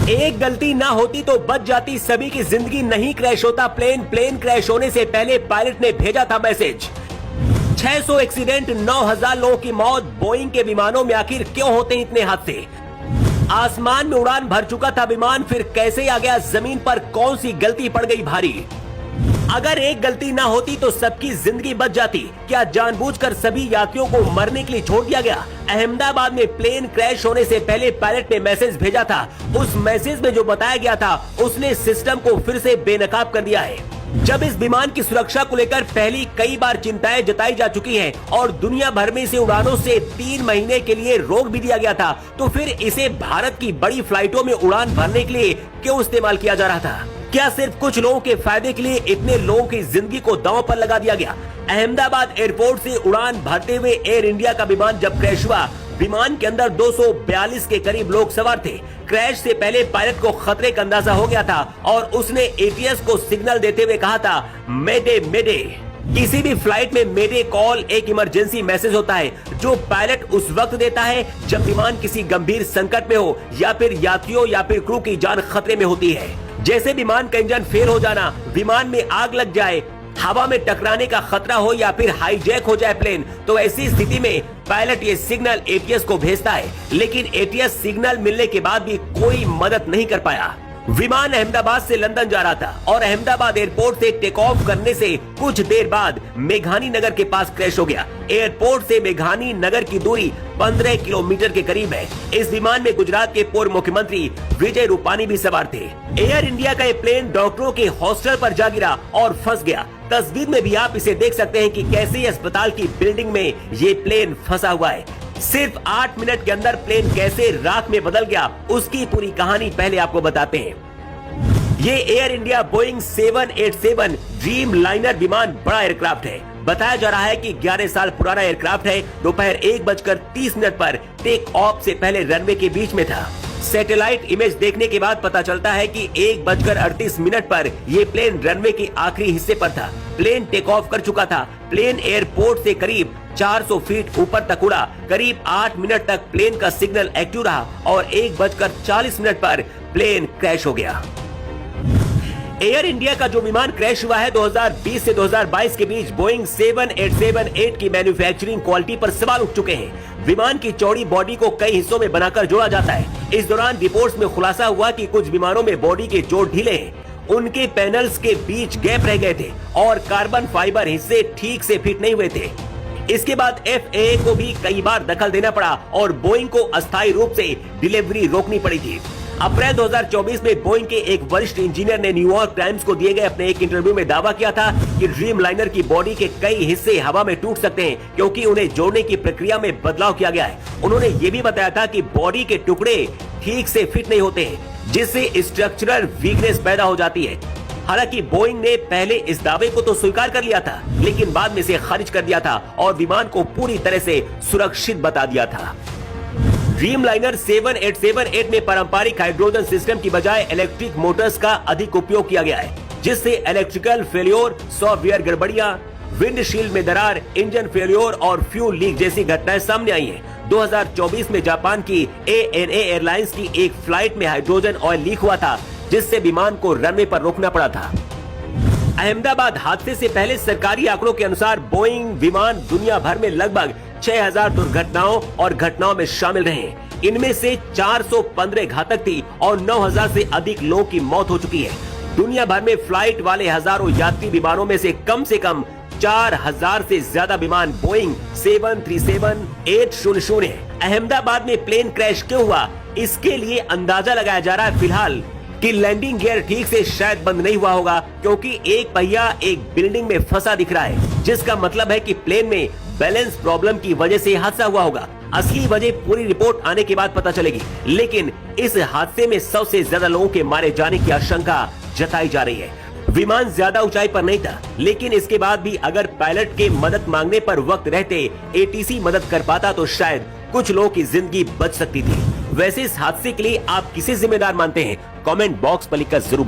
एक गलती ना होती तो बच जाती सभी की जिंदगी, नहीं क्रैश होता प्लेन। प्लेन क्रैश होने से पहले पायलट ने भेजा था मैसेज। 600 एक्सीडेंट, 9000 लोगों की मौत। बोइंग के विमानों में आखिर क्यों होते हैं इतने हादसे? आसमान में उड़ान भर चुका था विमान, फिर कैसे आ गया जमीन पर? कौन सी गलती पड़ गई भारी? अगर एक गलती ना होती तो सबकी जिंदगी बच जाती। क्या जानबूझकर सभी यात्रियों को मरने के लिए छोड़ दिया गया? अहमदाबाद में प्लेन क्रैश होने से पहले पायलट ने मैसेज भेजा था। उस मैसेज में जो बताया गया था उसने सिस्टम को फिर से बेनकाब कर दिया है। जब इस विमान की सुरक्षा को लेकर पहली कई बार चिंताएं जताई जा चुकी हैं और दुनिया भर में इसे उड़ानों से 3 महीने के लिए रोक भी दिया गया था, तो फिर इसे भारत की बड़ी फ्लाइटों में उड़ान भरने के लिए क्यों इस्तेमाल किया जा रहा था? क्या सिर्फ कुछ लोगों के फायदे के लिए इतने लोगों की जिंदगी को दांव पर लगा दिया गया? अहमदाबाद एयरपोर्ट से उड़ान भरते हुए एयर इंडिया का विमान जब क्रैश हुआ, विमान के अंदर 242 के करीब लोग सवार थे। क्रैश से पहले पायलट को खतरे का अंदाजा हो गया था और उसने एटीएस को सिग्नल देते हुए कहा था, मेडे मेडे। किसी भी फ्लाइट में मेडे कॉल एक इमरजेंसी मैसेज होता है जो पायलट उस वक्त देता है जब विमान किसी गंभीर संकट में हो या फिर यात्रियों या फिर क्रू की जान खतरे में होती है। जैसे विमान का इंजन फेल हो जाना, विमान में आग लग जाए, हवा में टकराने का खतरा हो या फिर हाईजैक हो जाए प्लेन, तो ऐसी स्थिति में पायलट ये सिग्नल एटीएस को भेजता है। लेकिन एटीएस सिग्नल मिलने के बाद भी कोई मदद नहीं कर पाया। विमान अहमदाबाद से लंदन जा रहा था और अहमदाबाद एयरपोर्ट से टेक ऑफ करने से कुछ देर बाद मेघानी नगर के पास क्रैश हो गया। एयरपोर्ट से मेघानी नगर की दूरी 15 किलोमीटर के करीब है। इस विमान में गुजरात के पूर्व मुख्यमंत्री विजय रूपानी भी सवार थे। एयर इंडिया का ये प्लेन डॉक्टरों के हॉस्टल पर जा गिरा और फंस गया। तस्वीर में भी आप इसे देख सकते हैं कि कैसे अस्पताल की बिल्डिंग में ये प्लेन फंसा हुआ है। सिर्फ 8 मिनट के अंदर प्लेन कैसे राख में बदल गया, उसकी पूरी कहानी पहले आपको बताते हैं। ये air India Boeing 787 dream liner विमान बड़ा एयरक्राफ्ट है। बताया जा रहा है कि 11 साल पुराना एयरक्राफ्ट है। दोपहर 1:30 पर टेक ऑफ से पहले रनवे के बीच में था। सैटेलाइट इमेज देखने के बाद पता चलता है कि 1:38 पर ये प्लेन रनवे के आखिरी हिस्से पर था। प्लेन टेक ऑफ कर चुका था। प्लेन एयरपोर्ट से करीब 400 फीट ऊपर तक उड़ा। करीब 8 मिनट तक प्लेन का सिग्नल एक्टिव रहा और 1:40 पर प्लेन क्रैश हो गया। एयर इंडिया का जो विमान क्रैश हुआ है 2020 से 2022 के बीच बोइंग 7878 की मैन्युफैक्चरिंग क्वालिटी पर सवाल उठ चुके हैं। विमान की चौड़ी बॉडी को कई हिस्सों में बनाकर जोड़ा जाता है। इस दौरान रिपोर्ट्स में खुलासा हुआ कि कुछ विमानों में बॉडी के जोड़ ढीले हैं, उनके पैनल्स के बीच गैप रह गए थे और कार्बन फाइबर हिस्से ठीक से फिट नहीं हुए थे। इसके बाद FAA को भी कई बार दखल देना पड़ा और बोइंग को अस्थायी रूप से डिलीवरी रोकनी पड़ी थी। अप्रैल 2024 में बोइंग के एक वरिष्ठ इंजीनियर ने न्यूयॉर्क टाइम्स को दिए गए अपने एक इंटरव्यू में दावा किया था कि ड्रीम लाइनर की बॉडी के कई हिस्से हवा में टूट सकते हैं क्योंकि उन्हें जोड़ने की प्रक्रिया में बदलाव किया गया है। उन्होंने ये भी बताया था कि बॉडी के टुकड़े ठीक से फिट नहीं होते हैं, जिससे स्ट्रक्चरल वीकनेस पैदा हो जाती है। हालांकि बोइंग ने पहले इस दावे को तो स्वीकार कर लिया था, लेकिन बाद में इसे खारिज कर दिया था और विमान को पूरी तरह से सुरक्षित बता दिया था। ड्रीम लाइनर 7878 में पारंपरिक हाइड्रोजन सिस्टम की बजाय इलेक्ट्रिक मोटर्स का अधिक उपयोग किया गया है, जिससे इलेक्ट्रिकल फेलियर, सॉफ्टवेयर गड़बड़ियां, विंडशील्ड में दरार, इंजन फेलियर और फ्यूल लीक जैसी घटनाएं सामने आई हैं। 2024 में जापान की ANA एयरलाइंस की एक फ्लाइट में हाइड्रोजन ऑयल लीक हुआ था, जिससे विमान को रनवे पर रोकना पड़ा था। अहमदाबाद हादसे से पहले सरकारी आंकड़ों के अनुसार बोइंग विमान दुनिया भर में लगभग 6000 दुर्घटनाओं और घटनाओं में शामिल रहे। इनमें से 415 घातक थी और 9000 से अधिक लोगों की मौत हो चुकी है। दुनिया भर में फ्लाइट वाले हजारों यात्री विमानों में से कम 4000 से ज्यादा विमान बोइंग 737-800 है। अहमदाबाद में प्लेन क्रैश क्यों हुआ, इसके लिए अंदाजा लगाया जा रहा है फिलहाल कि लैंडिंग गियर ठीक से शायद बंद नहीं हुआ होगा, क्योंकि एक पहिया एक बिल्डिंग में फंसा दिख रहा है, जिसका मतलब है कि प्लेन में बैलेंस प्रॉब्लम की वजह से हादसा हुआ होगा। असली वजह पूरी रिपोर्ट आने के बाद पता चलेगी, लेकिन इस हादसे में 100 से ज्यादा लोगों के मारे जाने की आशंका जताई जा रही है। विमान ज्यादा ऊंचाई पर नहीं था, लेकिन इसके बाद भी अगर पायलट के मदद मांगने पर वक्त रहते ATC मदद कर पाता तो शायद कुछ लोगों की जिंदगी बच सकती थी। वैसे इस हादसे के लिए आप किसे जिम्मेदार मानते हैं? कमेंट बॉक्स पर लिखकर जरूर